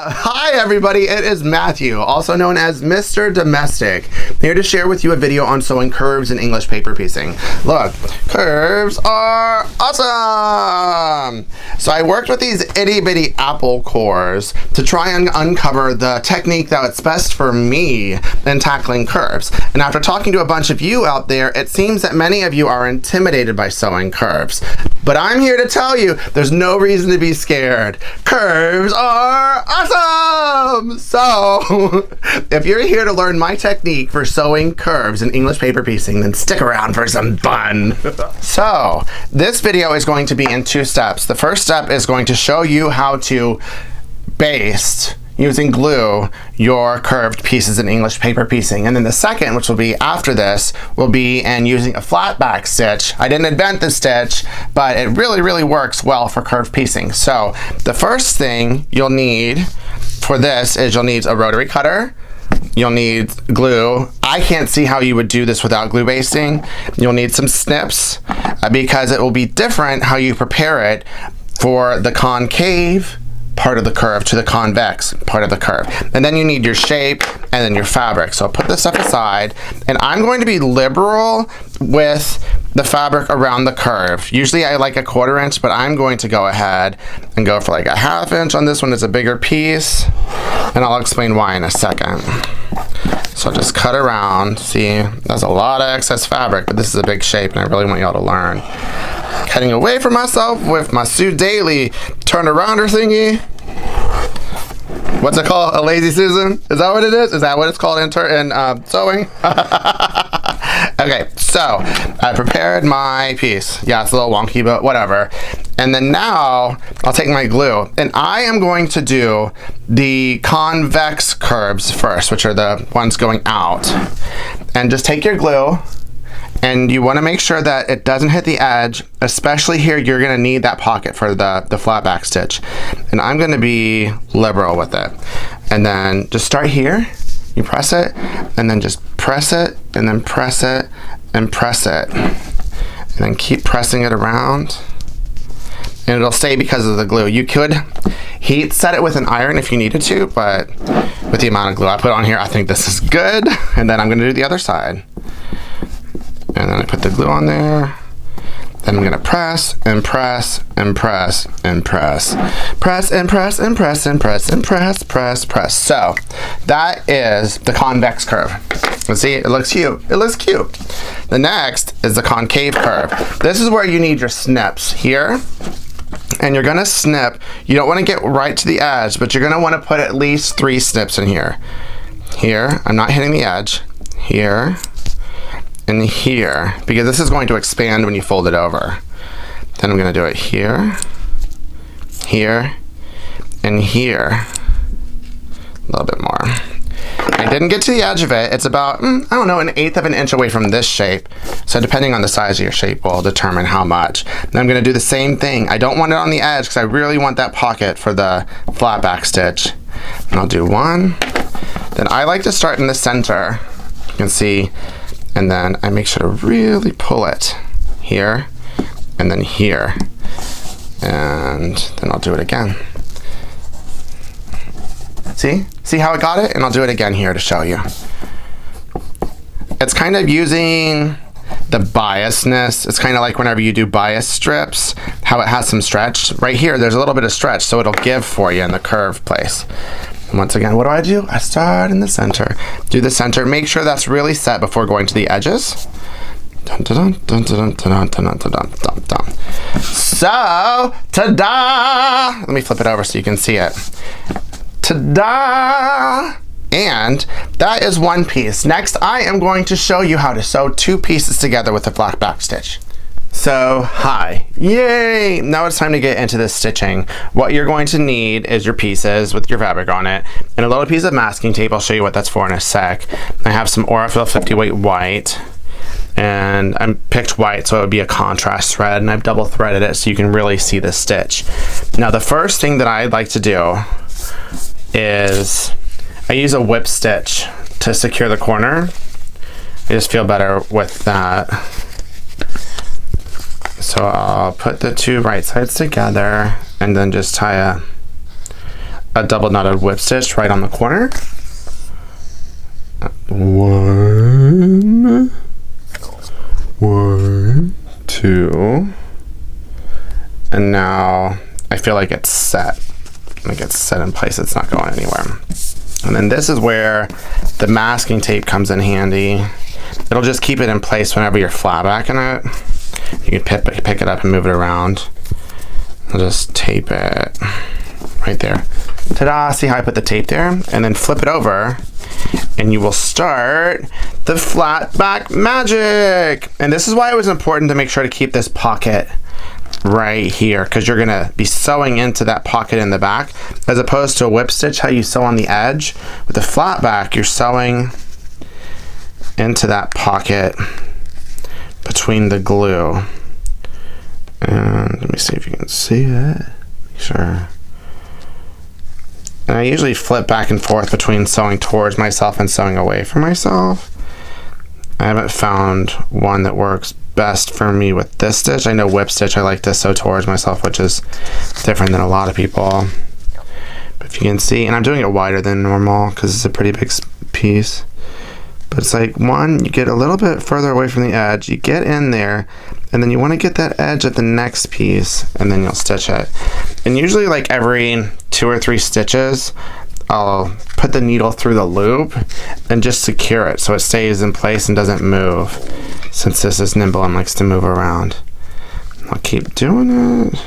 Hi everybody, it is Matthew, also known as Mr. Domestic, here to share with you a video on sewing curves in English paper piecing. Look, curves are awesome! So I worked with these itty bitty apple cores to try and uncover the technique that's best for me in tackling curves. And after talking to a bunch of you out there, it seems that many of you are intimidated by sewing curves. But I'm here to tell you, there's no reason to be scared. Curves are awesome! So, if you're here to learn my technique for sewing curves in English paper piecing, then stick around for some fun. So, this video is going to be in two steps. The first step is going to show you how to baste using glue your curved pieces in English paper piecing. And then the second, which will be after this, will be in using a flat back stitch. I didn't invent this stitch, but it really works well for curved piecing. So the first thing you'll need for this is you'll need a rotary cutter. You'll need glue. I can't see how you would do this without glue basting. You'll need some snips because it will be different how you prepare it for the concave part of the curve to the convex part of the curve. And then you need your shape and then your fabric. So I'll put this stuff aside, and I'm going to be liberal with the fabric around the curve. Usually I like a 1/4 inch, but I'm going to go ahead and go for like a 1/2 inch on this one. It's a bigger piece, and I'll explain why in a second. So I'll just cut around. See, that's a lot of excess fabric, but this is a big shape and I really want y'all to learn. Cutting away from myself with my Sue Daily turn-arounder thingy. What's it called? A lazy Susan? Is that what it is? Is that what it's called in sewing? Okay, so I prepared my piece. Yeah, it's a little wonky, but whatever. And then now I'll take my glue, and I am going to do the convex curves first, which are the ones going out. And just take your glue, and you want to make sure that it doesn't hit the edge, especially here. You're going to need that pocket for the flat back stitch. And I'm going to be liberal with it. And then just start here. You press it, and then just press it, and then press it, and press it. And then keep pressing it around. And it'll stay because of the glue. You could heat set it with an iron if you needed to, but with the amount of glue I put on here, I think this is good. And then I'm going to do the other side. And then I put the glue on there. Then I'm gonna press and press and press and press. Press and press and press and press and press. So that is the convex curve. Let's see, it looks cute. It looks cute. The next is the concave curve. This is where you need your snips here. And you're gonna snip. You don't wanna get right to the edge, but you're gonna wanna put at least 3 snips in here. Here, I'm not hitting the edge. Here. And here, because this is going to expand when you fold it over. Then I'm going to do it here, here, and here. A little bit more. I didn't get to the edge of it. It's about, I don't know, 1/8 of an inch away from this shape. So depending on the size of your shape will determine how much. And I'm going to do the same thing. I don't want it on the edge because I really want that pocket for the flat back stitch. And I'll do one. Then I like to start in the center. You can see. And then I make sure to really pull it here and then here. And then I'll do it again. See? See how I got it? And I'll do it again here to show you. It's kind of using the biasness. It's kind of like whenever you do bias strips, how it has some stretch. Right here, there's a little bit of stretch, so it'll give for you in the curve place. Once again, what do? I start in the center. Do the center. Make sure that's really set before going to the edges. Dun, dun, dun, dun, dun, dun, dun, dun, dun, dun, dun. So, ta-da! Let me flip it over so you can see it. Ta-da! And that is one piece. Next, I am going to show you how to sew 2 pieces together with a flat back stitch. So, hi. Yay! Now it's time to get into this stitching. What you're going to need is your pieces with your fabric on it, and a little piece of masking tape. I'll show you what that's for in a sec. I have some Aurifil 50 weight white, and I picked white so it would be a contrast thread, and I've double threaded it so you can really see the stitch. Now the first thing that I'd like to do is I use a whip stitch to secure the corner. I just feel better with that. So I'll put the 2 right sides together and then just tie a double knotted whip stitch right on the corner. 1, 1, 2, and now I feel like it's set. Like it's set in place, it's not going anywhere. And then this is where the masking tape comes in handy. It'll just keep it in place whenever you're flat backing it. You can pick it up and move it around. I'll just tape it right there. Ta-da! See how I put the tape there? And then flip it over, and you will start the flat back magic. And this is why it was important to make sure to keep this pocket right here, because you're gonna be sewing into that pocket in the back, as opposed to a whip stitch, how you sew on the edge. With the flat back, you're sewing into that pocket between the glue. And let me see if you can see it. Make sure. And I usually flip back and forth between sewing towards myself and sewing away from myself. I haven't found one that works best for me with this stitch. I know whip stitch I like to sew towards myself, which is different than a lot of people. But if you can see, and I'm doing it wider than normal because it's a pretty big piece. But it's like, one, you get a little bit further away from the edge, you get in there, and then you want to get that edge at the next piece, and then you'll stitch it. And usually like every 2 or 3 stitches, I'll put the needle through the loop and just secure it so it stays in place and doesn't move, since this is nimble and likes to move around. I'll keep doing it.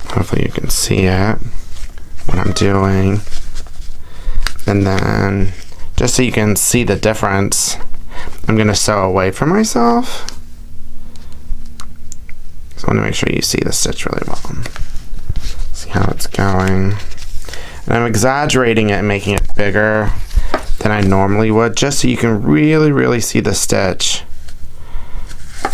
Hopefully you can see it, what I'm doing. And then, just so you can see the difference, I'm going to sew away from myself. So I want to make sure you see the stitch really well. See how it's going. And I'm exaggerating it and making it bigger than I normally would, just so you can really, really see the stitch. I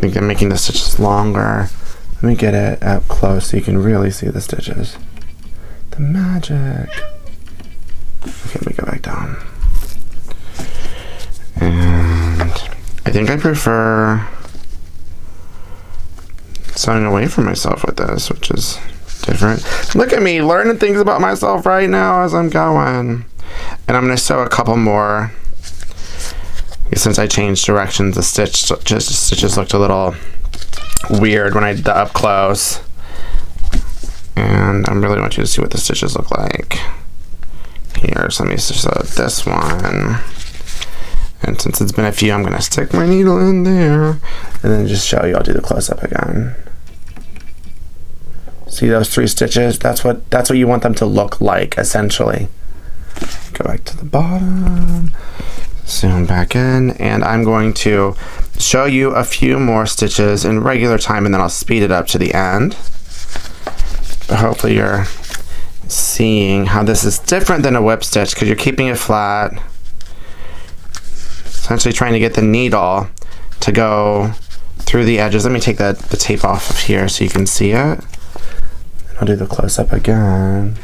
think I'm making the stitches longer. Let me get it up close so you can really see the stitches. The magic. Okay, let me go back down. And I think I prefer sewing away from myself with this, which is different. Look at me learning things about myself right now as I'm going. And I'm going to sew a couple more. Since I changed directions, the stitches looked a little weird when I did the up close. And I really want you to see what the stitches look like. Here, so let me sew this one. And since it's been a few, I'm going to stick my needle in there. And then just show you, I'll do the close-up again. See those 3 stitches? That's what you want them to look like, essentially. Go back to the bottom. Zoom back in, and I'm going to show you a few more stitches in regular time, and then I'll speed it up to the end. But hopefully you're seeing how this is different than a whip stitch, because you're keeping it flat. Essentially trying to get the needle to go through the edges. Let me take the tape off of here so you can see it. I'll do the close-up again.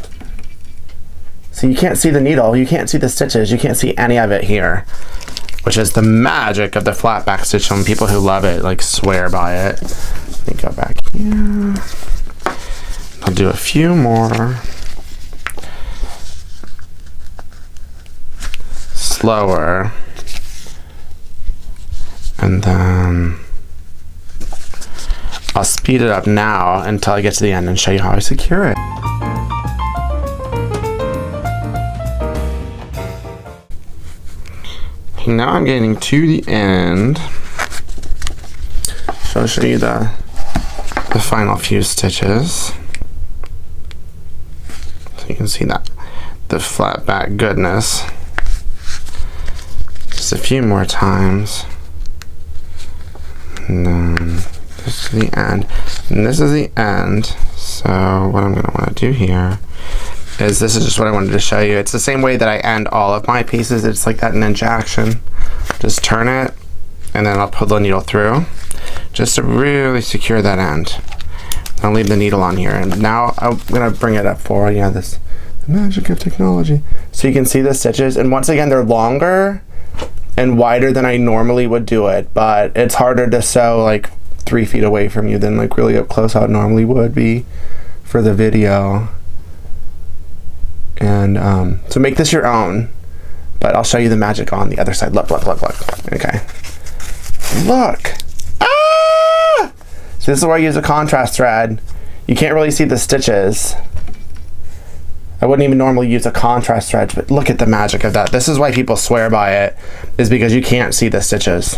So you can't see the needle, you can't see the stitches, you can't see any of it here, which is the magic of the flat back stitch. Some people who love it like swear by it. Let me go back here. I'll do a few more. Slower. And then I'll speed it up now until I get to the end and show you how I secure it. Now I'm getting to the end, so I'll show you the final few stitches, so you can see that the flat back goodness. Just a few more times, and then this is the end, and this is the end. So what I'm going to want to do here is, this is just what I wanted to show you. It's the same way that I end all of my pieces. It's like that ninja action. Just turn it, and then I'll pull the needle through, just to really secure that end. I'll leave the needle on here, and now I'm gonna bring it up for you. The magic of technology. So you can see the stitches, and once again, they're longer and wider than I normally would do it, but it's harder to sew like 3 feet away from you than like really up close how it normally would be for the video. And so make this your own, but I'll show you the magic on the other side. Look, look, look, look. Okay. Look. Ah! So this is where I use a contrast thread. You can't really see the stitches. I wouldn't even normally use a contrast thread, but look at the magic of that. This is why people swear by it, is because you can't see the stitches.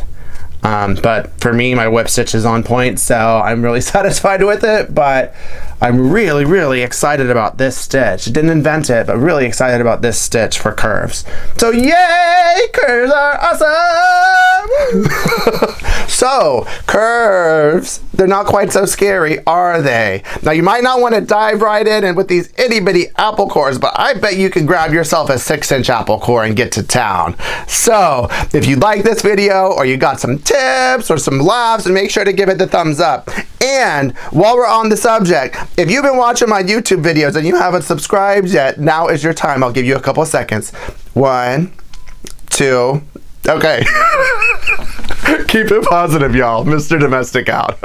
But for me, my whip stitch is on point, so I'm really satisfied with it, but I'm really, really excited about this stitch. Didn't invent it, but really excited about this stitch for curves. So yay, curves are awesome! So, curves, they're not quite so scary, are they? Now you might not want to dive right in and with these itty bitty apple cores, but I bet you can grab yourself a 6-inch apple core and get to town. So, if you like this video or you got some tips or some laughs, and make sure to give it the thumbs up. And while we're on the subject, if you've been watching my YouTube videos and you haven't subscribed yet, now is your time. I'll give you a couple of seconds. 1, 2, okay. Keep it positive, y'all. Mr. Domestic out.